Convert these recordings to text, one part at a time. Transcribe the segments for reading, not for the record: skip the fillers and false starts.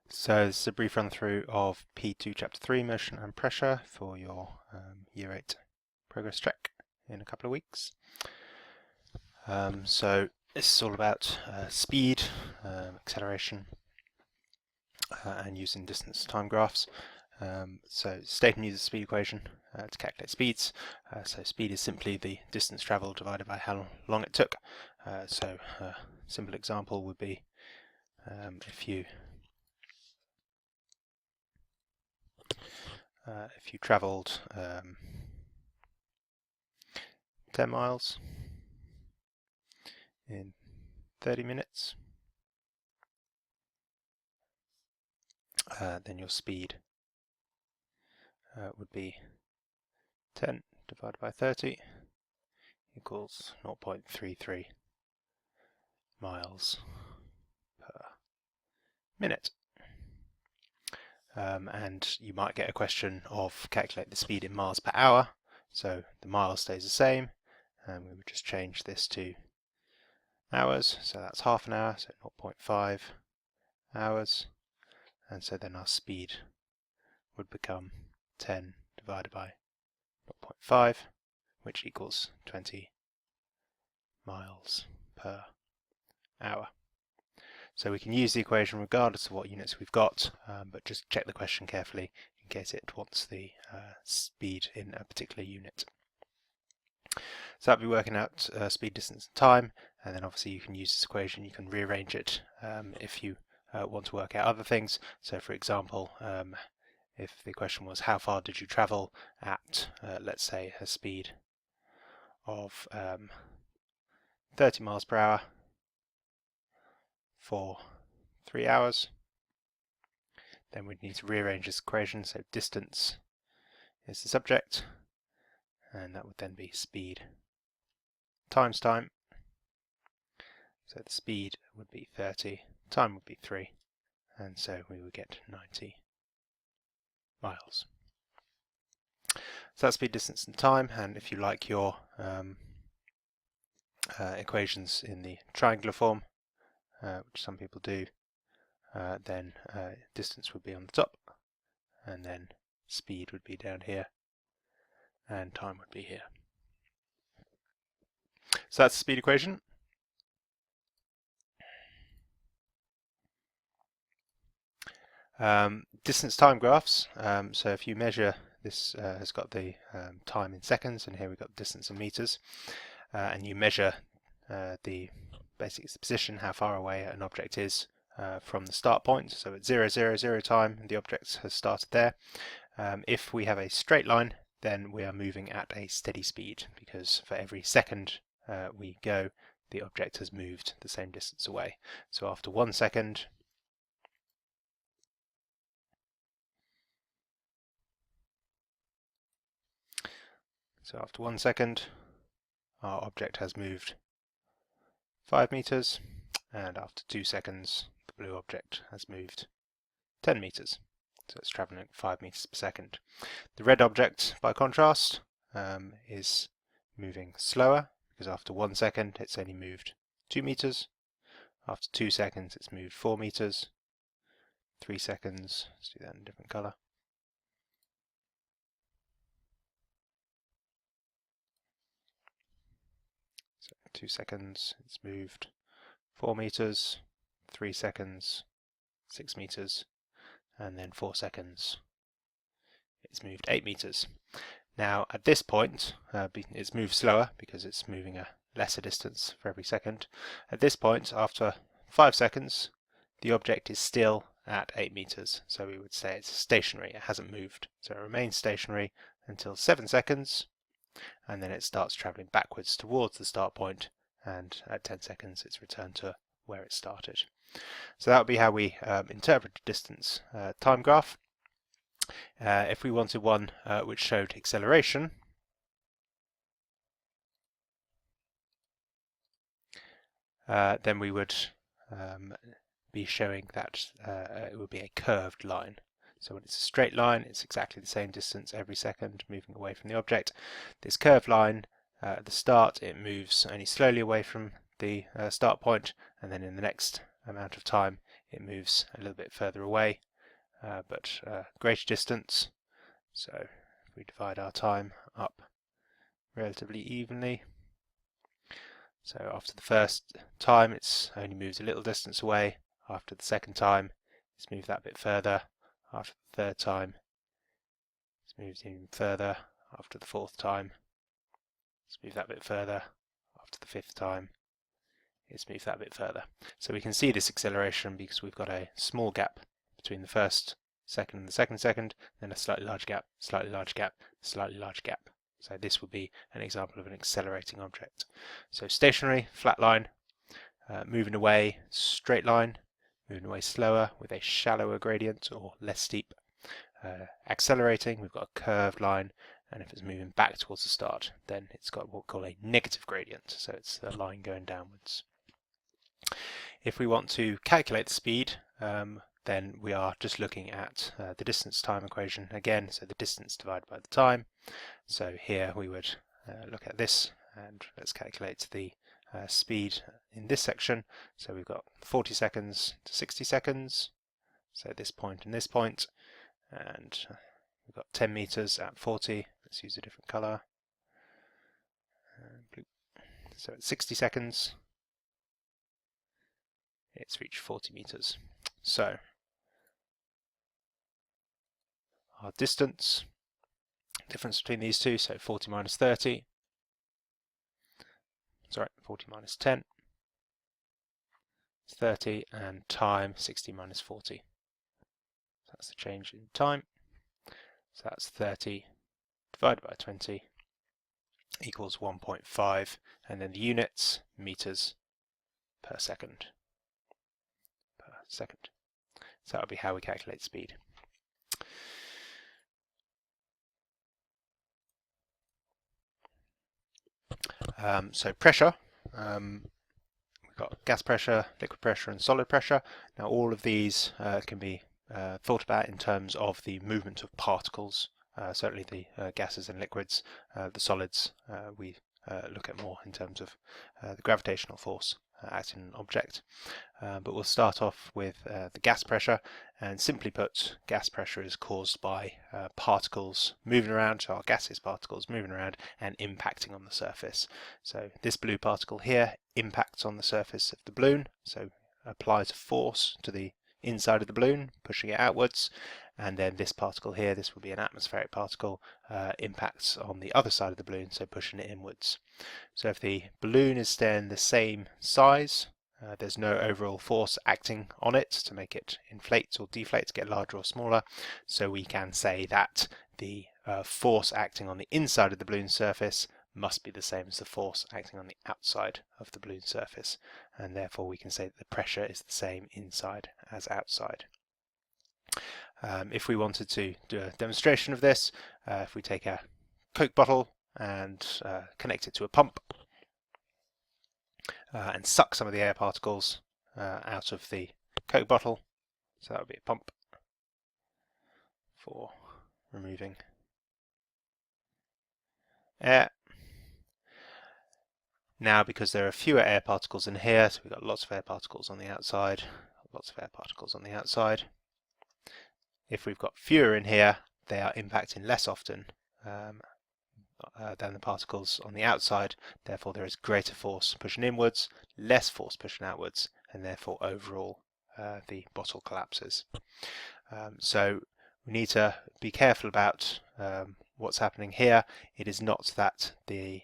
So this is a brief run through of P2 Chapter 3 Motion and Pressure for your Year 8 progress check in a couple of weeks. So this is all about speed, acceleration, and using distance time graphs. So Statham uses the speed equation to calculate speeds. So speed is simply the distance travelled divided by how long it took. So a simple example would be if you travelled 10 miles in 30 minutes, then your speed would be 10 divided by 30 equals 0.33 miles per minute. And you might get a question of calculate the speed in miles per hour. So the mile stays the same, and we would just change this to hours. So that's half an hour, so 0.5 hours. And so then our speed would become 10 divided by 0.5, which equals 20 miles per hour. So we can use the equation regardless of what units we've got, but just check the question carefully in case it wants the speed in a particular unit. So that'll be working out speed, distance and time, and then obviously you can use this equation, you can rearrange it if you want to work out other things. So for example, if the question was how far did you travel at, let's say, a speed of 30 miles per hour for 3 hours, then we'd need to rearrange this equation. So distance is the subject, and that would then be speed times time. So the speed would be 30, time would be 3, and so we would get 90 miles. So that's speed, distance and time, and if you like your equations in the triangular form, which some people do, then distance would be on the top, and then speed would be down here, and time would be here. So that's the speed equation. Distance time graphs. So if you measure, this has got the time in seconds, and here we've got distance in meters, and you measure the position, how far away an object is from the start point. So at 0, 0, 0 time, the object has started there. If we have a straight line, then we are moving at a steady speed, because for every second we go, the object has moved the same distance away. So after 1 second, our object has moved 5 meters, and after 2 seconds, the blue object has moved 10 meters. So it's traveling at 5 meters per second. The red object, by contrast, is moving slower, because after 1 second it's only moved 2 meters. After 2 seconds it's moved 4 meters. 3 seconds, let's do that in a different color. So 2 seconds it's moved 4 meters. 3 seconds 6 meters, and then 4 seconds it's moved 8 meters. Now at this point it's moved slower because it's moving a lesser distance for every second. At this point, after 5 seconds, the object is still at 8 meters, so we would say it's stationary, it hasn't moved. So it remains stationary until 7 seconds, and then it starts traveling backwards towards the start point, and at 10 seconds it's returned to where it started. So that would be how we interpret the distance time graph. If we wanted one which showed acceleration, then we would be showing that it would be a curved line. So when it's a straight line, it's exactly the same distance every second moving away from the object. This curved line, at the start, it moves only slowly away from the start point, and then in the next amount of time it moves a little bit further away, but greater distance. So if we divide our time up relatively evenly, so after the first time it's only moved a little distance away, after the second time it's moved that bit further, after the third time it's moved even further, after the fourth time it's moved that bit further, after the fifth time it's moved that bit further. So we can see this acceleration because we've got a small gap between the first second and the second second, then a slightly large gap, slightly large gap, slightly large gap. So this would be an example of an accelerating object. So stationary, flat line, moving away, straight line, moving away slower with a shallower gradient or less steep. Accelerating, we've got a curved line, and if it's moving back towards the start, then it's got what we call a negative gradient, so it's the line going downwards. If we want to calculate the speed, then we are just looking at the distance time equation again, so the distance divided by the time. So here we would look at this, and let's calculate the speed in this section. So we've got 40 seconds to 60 seconds, so this point and this point, and we've got 10 meters at 40. Let's use a different color. Blue. So at 60 seconds, it's reached 40 meters. So our distance, difference between these two, so 40 minus 30, sorry, 40 minus 10, it's 30, and time, 60 minus 40. So that's the change in time. So that's 30 divided by 20 equals 1.5, and then the units, meters per second. So that would be how we calculate speed. So pressure, we've got gas pressure, liquid pressure and solid pressure. Now all of these can be thought about in terms of the movement of particles, certainly the gases and liquids. The solids we look at more in terms of the gravitational force acting on an object. But we'll start off with the gas pressure, and simply put, gas pressure is caused by particles moving around, so our gaseous particles moving around and impacting on the surface. So this blue particle here impacts on the surface of the balloon, so applies a force to the inside of the balloon, pushing it outwards, and then this particle here, this will be an atmospheric particle, impacts on the other side of the balloon, so pushing it inwards. So if the balloon is staying the same size, there's no overall force acting on it to make it inflate or deflate, to get larger or smaller, so we can say that the force acting on the inside of the balloon surface must be the same as the force acting on the outside of the balloon surface, and therefore we can say that the pressure is the same inside as outside. If we wanted to do a demonstration of this, if we take a Coke bottle and connect it to a pump and suck some of the air particles out of the Coke bottle, so that would be a pump for removing air. Now, because there are fewer air particles in here, so we've got lots of air particles on the outside, lots of air particles on the outside. If we've got fewer in here, they are impacting less often than the particles on the outside. Therefore, there is greater force pushing inwards, less force pushing outwards, and therefore overall the bottle collapses. So we need to be careful about what's happening here. It is not that the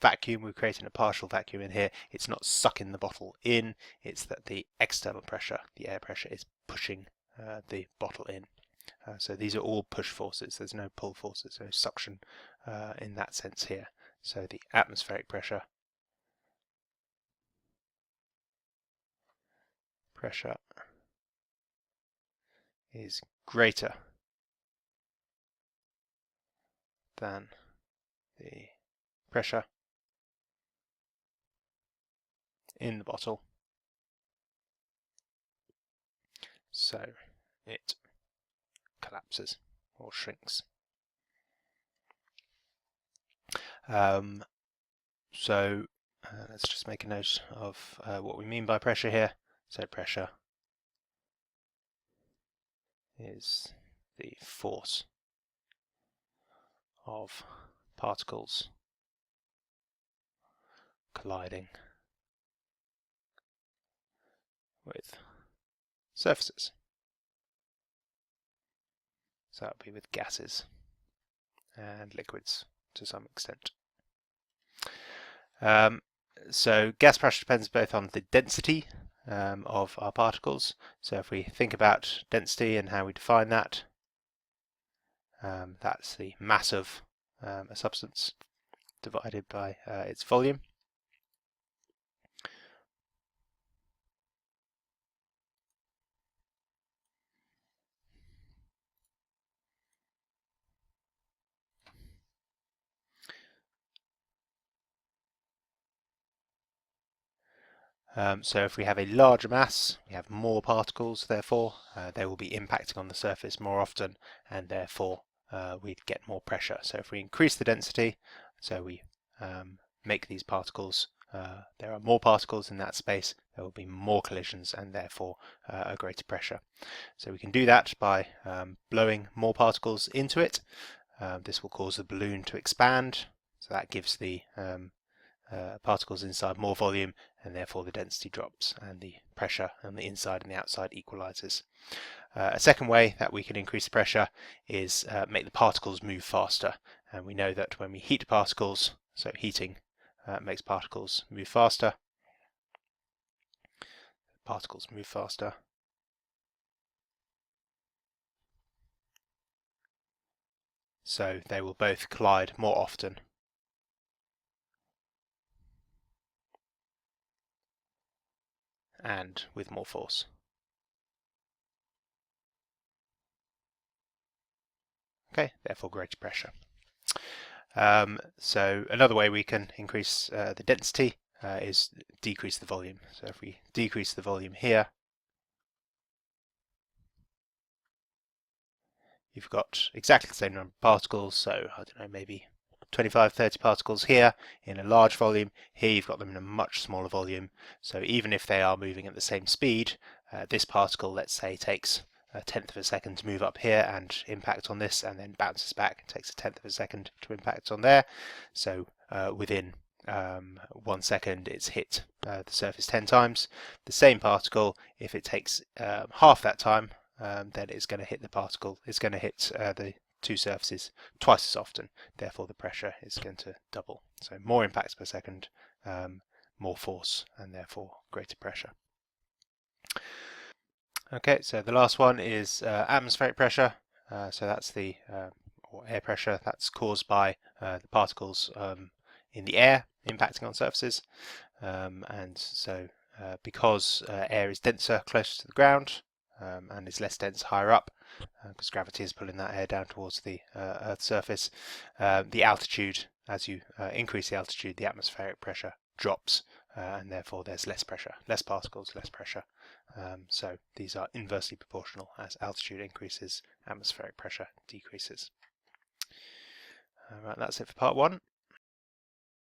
vacuum, we're creating a partial vacuum in here, it's not sucking the bottle in, it's that the external pressure, the air pressure, is pushing the bottle in. So these are all push forces, there's no pull forces, no suction in that sense here. So the atmospheric pressure is greater than the pressure in the bottle, so it collapses or shrinks. Let's just make a note of what we mean by pressure here. So pressure is the force of particles colliding with surfaces. So that would be with gases and liquids to some extent. So gas pressure depends both on the density of our particles. So if we think about density and how we define that, that's the mass of a substance divided by its volume. So if we have a larger mass, we have more particles, therefore they will be impacting on the surface more often, and therefore we'd get more pressure. So if we increase the density, so we make these particles, there are more particles in that space, there will be more collisions and therefore a greater pressure. So we can do that by blowing more particles into it. This will cause the balloon to expand, so that gives the particles inside more volume, and therefore the density drops and the pressure on the inside and the outside equalizes. A second way that we can increase the pressure is make the particles move faster, and we know that when we heat particles, so heating makes particles move faster. Particles move faster. So they will both collide more often. And with more force. Okay, therefore greater pressure. So another way we can increase the density is decrease the volume. So if we decrease the volume here, you've got exactly the same number of particles, so I don't know, maybe 25, 30 particles here in a large volume. Here you've got them in a much smaller volume. So even if they are moving at the same speed, this particle, let's say, takes a tenth of a second to move up here and impact on this, and then bounces back and takes a tenth of a second to impact on there. So within 1 second it's hit the surface 10 times. The same particle, if it takes half that time, then it's going to hit the particle, it's going to hit the two surfaces twice as often, therefore the pressure is going to double. So more impacts per second, more force, and therefore greater pressure. Okay, so the last one is atmospheric pressure. So that's the or air pressure that's caused by the particles in the air impacting on surfaces. And so because air is denser closer to the ground and is less dense higher up, because gravity is pulling that air down towards the Earth's surface, the altitude, as you increase the altitude, the atmospheric pressure drops, and therefore there's less pressure, less particles, less pressure. So these are inversely proportional. As altitude increases, atmospheric pressure decreases. Right, that's it for part 1.